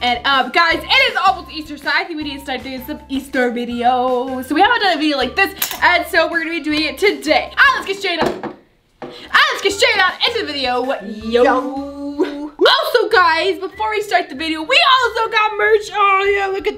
And guys, it is almost Easter, so I think we need to start doing some Easter videos. So we haven't done a video like this, and so we're gonna be doing it today. Let's get straight on. Let's get straight on into the video. Yo. Also, guys, before we start the video, we also got merch. Oh yeah, look at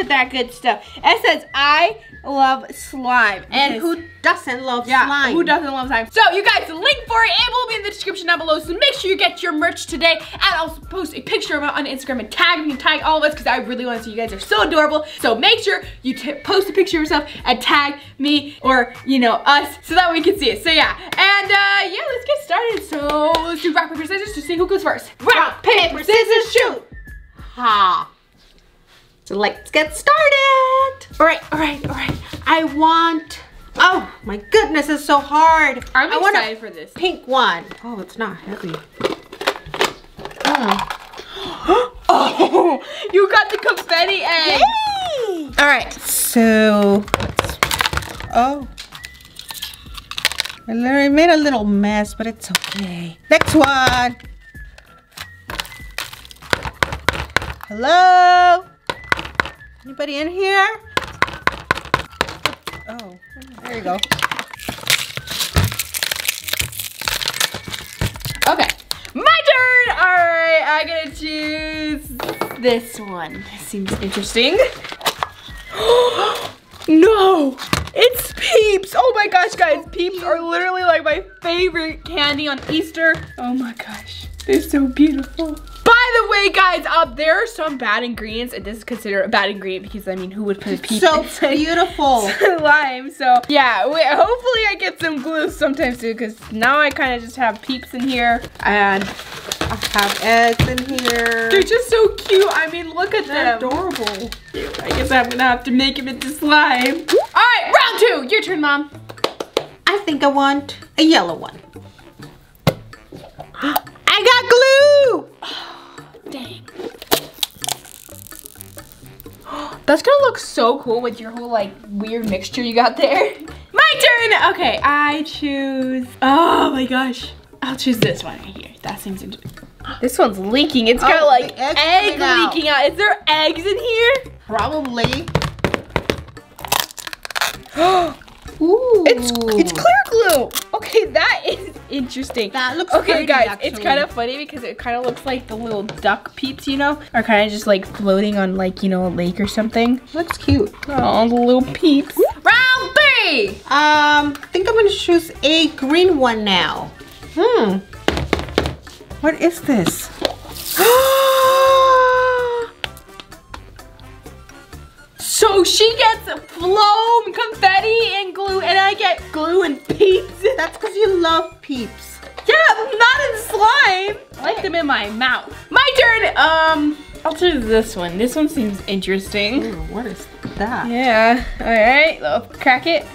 that good stuff. It says I love slime. And who doesn't love slime? Who doesn't love slime? So you guys, the link for it will be in the description down below. So make sure you get your merch today. And I'll post a picture of it on Instagram and tag me and tag all of us because I really want to see you guys are so adorable. So make sure you post a picture of yourself and tag me or us so that we can see it. So yeah, and yeah, let's get started. So let's do rock, paper, scissors to see who goes first. Rock, paper, scissors, shoot. Ha. So let's get started. All right. I want, oh my goodness, it's so hard. I'm excited for this. Pink one. Oh, it's not heavy. Oh, you got the confetti egg. Yay! All right, so, oh. I made a little mess, but it's okay. Next one. Hello? Anybody in here? Oh, there you go. Okay, my turn. All right, I gotta choose this one. This seems interesting. No, it's Peeps. Oh my gosh, guys, Peeps are literally like my favorite candy on Easter. Oh my gosh, they're so beautiful. By the way, guys, there are some bad ingredients, and this is considered a bad ingredient because, I mean, who would put a Peep so beautiful slime? So, yeah, hopefully I get some glue sometime soon because now I kind of just have Peeps in here, and I have eggs in here. They're just so cute. I mean, look at They're them. adorable. I guess I'm gonna have to make them into slime. All right, round 2. Your turn, Mom. I think I want a yellow one. I got glue. Dang. That's gonna look so cool with your whole like weird mixture you got there. My turn. Okay, I choose. Oh my gosh. I'll choose this one right here. That seems interesting. This one's leaking. It's got like egg leaking out. Is there eggs in here? Probably. Ooh. It's clear glue. Okay, that is interesting. That looks okay, pretty, guys. actually. It's kind of funny because it kind of looks like the little duck Peeps, are kind of just like floating on like a lake or something. Looks cute. Oh, the little Peeps. Round 3. I think I'm gonna choose a green one now. What is this? So she gets foam, confetti, and glue, and I get glue and Peeps. That's because you love Peeps. Yeah, but not in slime. I like them in my mouth. My turn. I'll choose this one. This one seems interesting. Ooh, what is that? Yeah. All right. I'll crack it.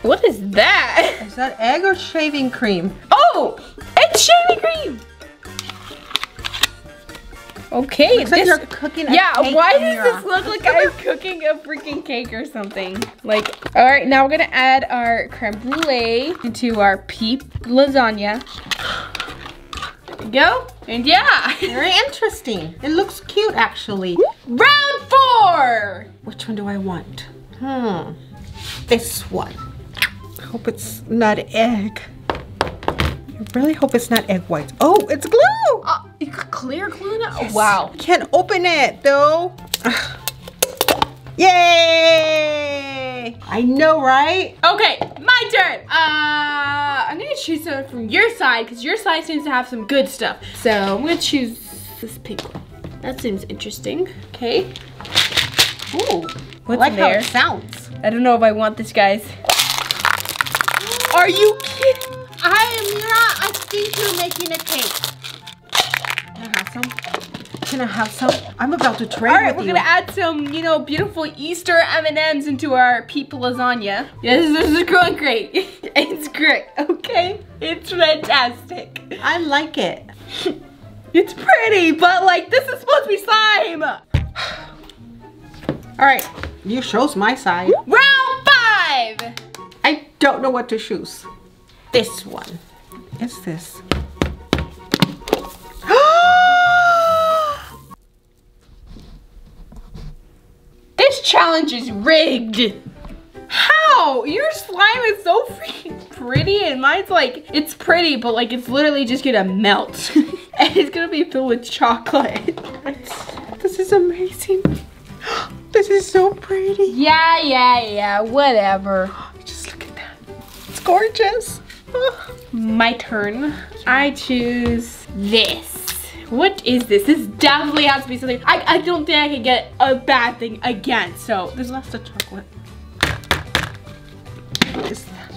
What is that? Is that egg or shaving cream? Oh, it's shaving cream. Okay, looks like you're cooking a cake, why does Ameerah? this look like I'm cooking a freaking cake or something? Like, all right, now we're gonna add our creme brulee into our Peep lasagna. There we go, and yeah. Very interesting. It looks cute, actually. Round 4. Which one do I want? This one. I hope it's not egg. I really hope it's not egg whites. Oh, it's glue! You got clear glue now? Yes. Oh, wow. Can't open it though. Yay! I know, right? Okay, my turn. I'm gonna choose something from your side because your side seems to have some good stuff. So I'm gonna choose this pink one. That seems interesting. Okay. Ooh, What's I like in how there? it sounds. I don't know if I want this, guys. Are you kidding? Ameerah, I think you're making a cake. Can I have some? Can I have some? I'm about to trade with you. All right, we're gonna add some, beautiful Easter M&Ms into our Peep lasagna. Yes, this is going great. It's great, okay? It's fantastic. I like it. It's pretty, but like, this is supposed to be slime. All right, you chose my side. Round 5. I don't know what to choose. This one. Is this? challenge is rigged. How? Your slime is so freaking pretty and mine's like, it's pretty, but like it's literally just gonna melt. And it's gonna be filled with chocolate. This is amazing. This is so pretty. Yeah, whatever. Just look at that. It's gorgeous. My turn. I choose this. What is this? This definitely has to be something. I don't think I can get a bad thing again. So There's lots of chocolate. What is that?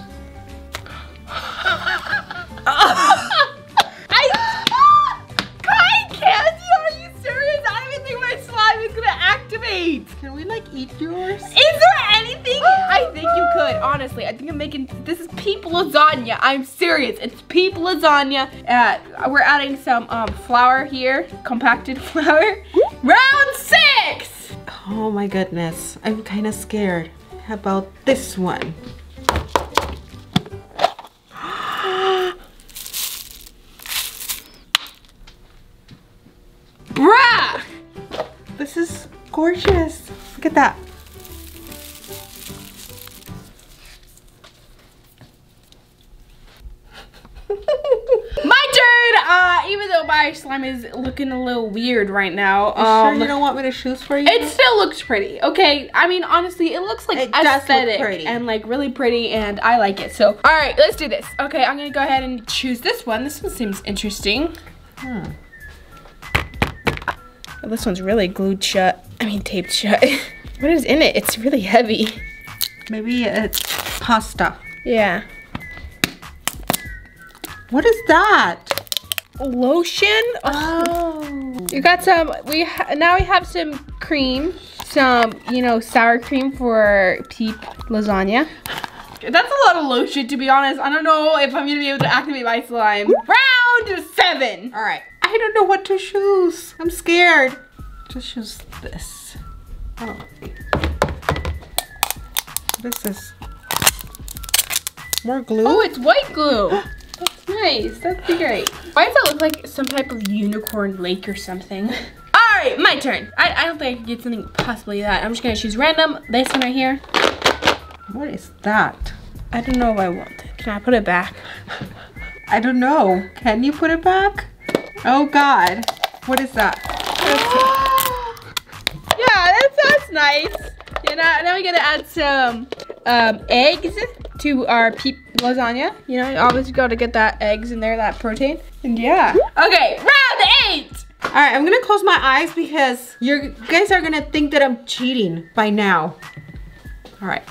Cotton candy? Are you serious? I don't even think my slime is gonna activate. Can we like eat yours? Is there anything? I think you could, honestly. I think I'm making, this is peep lasagna. I'm serious, it's peep lasagna. We're adding some flour here, compacted flour. Round 6! Oh my goodness, I'm kind of scared. How about this one? Bruh! This is gorgeous. Look at that. My turn! Even though my slime is looking a little weird right now. Sure you don't want me to choose for you? It still looks pretty, okay? I mean, honestly, it looks like it does aesthetic look pretty. and like really pretty and I like it. So, all right, let's do this. Okay, I'm gonna go ahead and choose this one. This one seems interesting. Oh, this one's really glued shut. I mean, taped shut. What is in it? It's really heavy. Maybe it's pasta. Yeah. What is that? Lotion? Oh. You got some, now we have some cream. Some, you know, sour cream for peep lasagna. That's a lot of lotion, to be honest. I don't know if I'm gonna be able to activate my slime. Round 7. All right. I don't know what to choose. I'm scared. Just choose this. Oh. What is this? More glue? Oh, it's white glue. That's nice. That's great. Why does that look like some type of unicorn lake or something? All right, my turn. I don't think I can get something possibly that. I'm just gonna choose random. This one right here. What is that? I don't know if I want it. Can I put it back? I don't know. Can you put it back? Oh God. What is that? Yeah, that's nice. You know, now we gotta add some eggs to our peep lasagna. You know, you always gotta get that eggs in there, that protein. And yeah. Okay, round 8. All right, I'm gonna close my eyes because you guys are gonna think that I'm cheating by now. All right.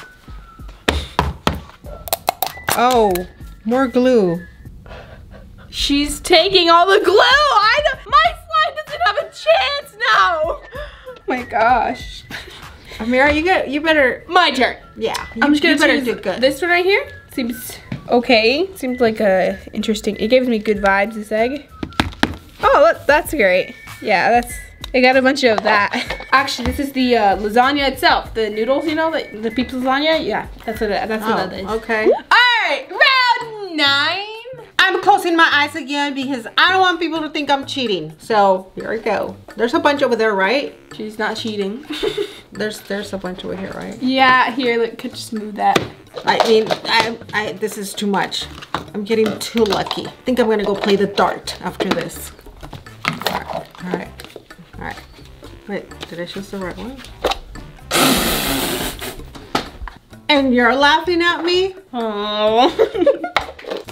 Oh, more glue. She's taking all the glue. My slime doesn't have a chance now. Oh my gosh. Ameerah, you better. My turn. Yeah. I'm just gonna better choose do good. this one right here. Seems okay. Seems like a interesting. It gives me good vibes. This egg. Oh, that's great. Yeah, I got a bunch of that. Actually, this is the lasagna itself. The noodles, you know, the peep lasagna. Yeah, that's what that is. Okay. All right, round 9. I'm closing my eyes again because I don't want people to think I'm cheating. So here we go. There's a bunch over there, right? She's not cheating. There's a bunch over here, right? Yeah, here, look, could just move that. I mean, this is too much. I'm getting too lucky. I think I'm gonna go play the dart after this. All right. Wait, did I choose the right one? And you're laughing at me? Oh.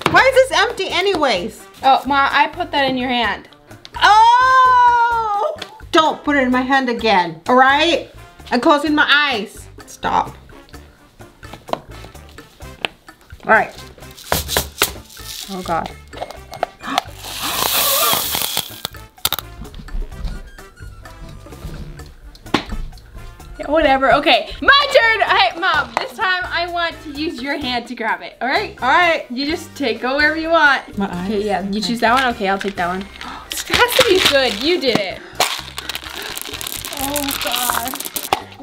Why is this empty anyways? Oh, Ma, I put that in your hand. Oh! Don't put it in my hand again, all right? I'm closing my eyes. Stop. All right. Oh God. Yeah, whatever, okay. My turn! Hey, Mom, this time I want to use your hand to grab it, all right? All right. You just go wherever you want. My eyes? Okay, yeah, you choose that one? Okay, I'll take that one. It has to be good, you did it. Oh, God.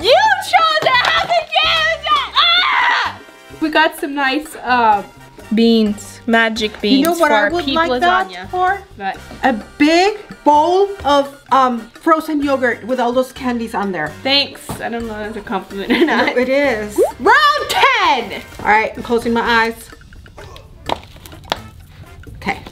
You chose it! How could you? Ah! We got some nice beans, magic beans. You know what for I would peep like lasagna. that for? But a big bowl of frozen yogurt with all those candies on there. Thanks. I don't know if that's a compliment or not. No, it is. Round 10. All right, I'm closing my eyes. Okay.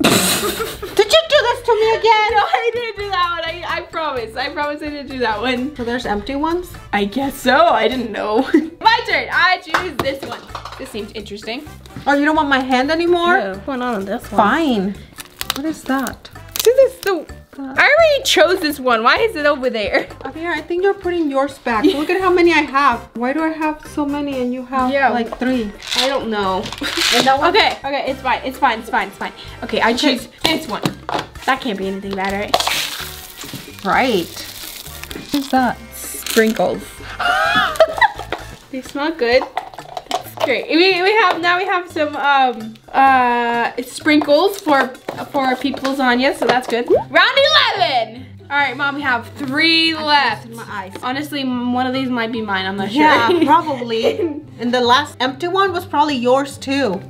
Did you do this to me again? No, I didn't do that one. I promise. I promise I didn't do that one. So there's empty ones? I guess so. I didn't know. My turn. I choose this one. This seems interesting. Oh, you don't want my hand anymore? What's going on with this one? Fine. What is that? I already chose this one. Why is it over there? Ameerah, I think you're putting yours back. Look at how many I have. Why do I have so many and you have like 3? I don't know. Okay, it's fine. It's fine. It's fine. It's fine. Okay, I choose this one. That can't be anything bad, right? Right. What's that? Sprinkles. They smell good. That's great. We have some sprinkles for our peach lasagna, so that's good. Round 11. All right, Mom, we have 3 left. In my eyes. Honestly, one of these might be mine. I'm not sure. Yeah, probably. And the last empty one was probably yours too.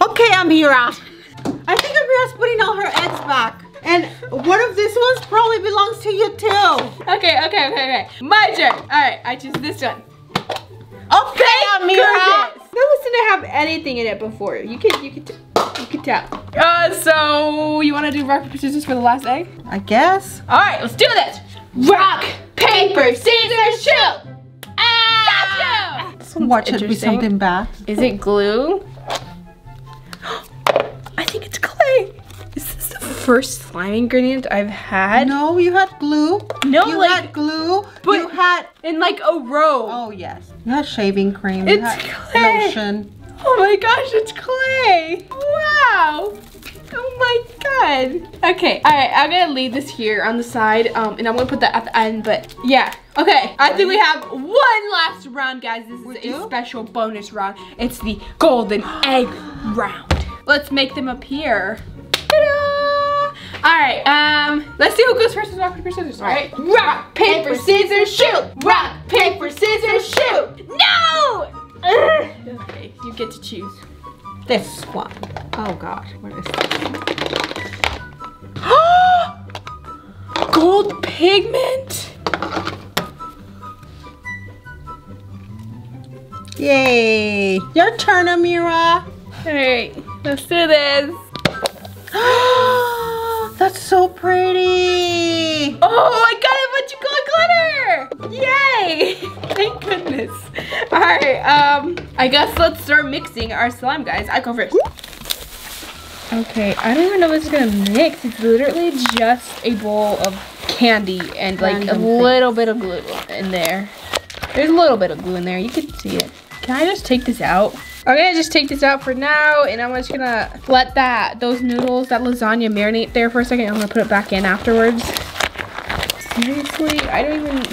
Okay, Ameerah. I think Ameerah's putting all her eggs back. And one of these ones probably belongs to you too. Okay. My turn. All right, I choose this one. Okay, Ameerah. That didn't have anything in it before. You could tell. So you want to do rock, paper, scissors for the last egg? I guess. All right, let's do this. Rock, paper, scissors, shoot. Ah! Gotcha. Watch it be something bad. Is it glue? I think it's clay. Is this the first slime ingredient I've had? No, you had glue. No, you like, had glue. but You had. in like a row. Oh yes. You had shaving cream. It's you had clay. lotion. Oh my gosh, it's clay. Wow. Oh my god. Okay, all right, I'm gonna leave this here on the side, and I'm gonna put that at the end, but yeah. Okay, I think we have one last round, guys. This is a special bonus round. It's the golden egg round. Let's make them appear. Ta-da! All right, let's see who goes first with rock, paper, scissors. All right, rock, paper, scissors, shoot. Rock, paper, scissors, shoot. No! Okay, you get to choose. This one. Oh God, what is this? Gold pigment. Yay! Your turn, Ameerah. All right, let's do this. That's so pretty. Oh, I got a bunch of gold glitter! Yay! Thank goodness. All right, I guess let's start mixing our slime, guys. I go first. Okay, I don't even know what it's gonna mix. It's literally just a bowl of candy and like a little bit of glue in there. There's a little bit of glue in there. You can see it. Can I just take this out? I'm gonna just take this out for now, and I'm just gonna let those noodles, that lasagna marinate there for a second. I'm gonna put it back in afterwards. Seriously, I don't even.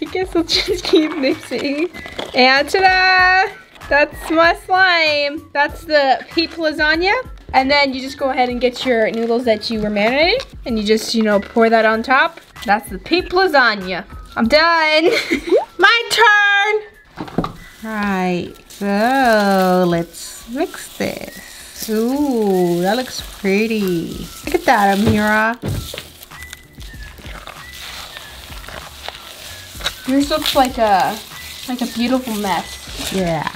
I guess I'll just keep mixing. And ta-da! That's my slime. That's the peach lasagna. And then you just go ahead and get your noodles that you were marinating, and you just, you know, pour that on top. That's the peach lasagna. I'm done. My turn. Right, so let's mix this. Ooh, that looks pretty. Look at that, Ameerah. Yours looks like a beautiful mess. Yeah.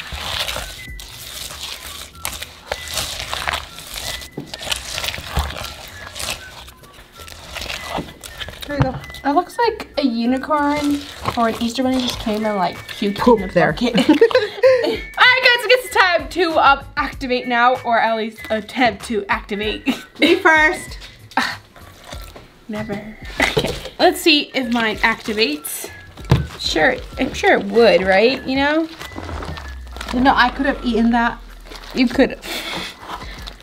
There you go. It looks like a unicorn or an Easter bunny just came and like puked in the there. bucket. Alright guys, I guess it's time to activate now, or at least attempt to activate. Me first. Never. Okay, let's see if mine activates. Sure, I'm sure it would, right? You know? You know, I could have eaten that. You could have.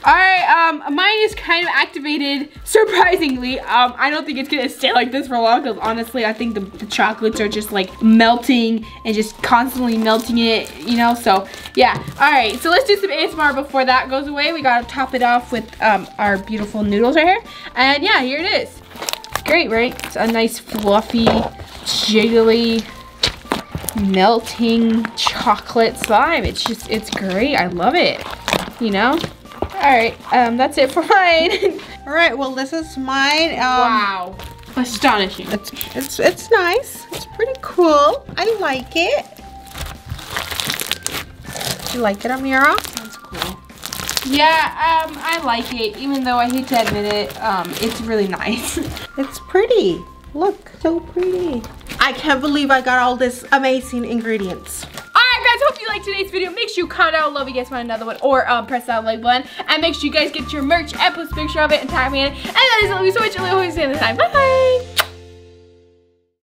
Alright, mine is kind of activated, surprisingly. I don't think it's gonna stay like this for long, because honestly, I think the chocolates are just like melting and just constantly melting it, you know, so yeah. Alright, so let's do some ASMR before that goes away. We gotta top it off with our beautiful noodles right here. And yeah, here it is. It's great, right? It's a nice fluffy, jiggly melting chocolate slime. It's great. I love it. You know? Alright, that's it for mine. Alright, well this is mine. Wow. Astonishing. It's nice. It's pretty cool. I like it. You like it, Ameerah? That's cool. Yeah, I like it, even though I hate to admit it, it's really nice. It's pretty. Look, so pretty. I can't believe I got all this amazing ingredients. Alright guys, hope you liked today's video. Make sure you comment down below if you guys want another one, or press that like button. And make sure you guys get your merch and post a picture of it and tag me in it. And that is all. Thank you so much. I'll always see you next time. Bye!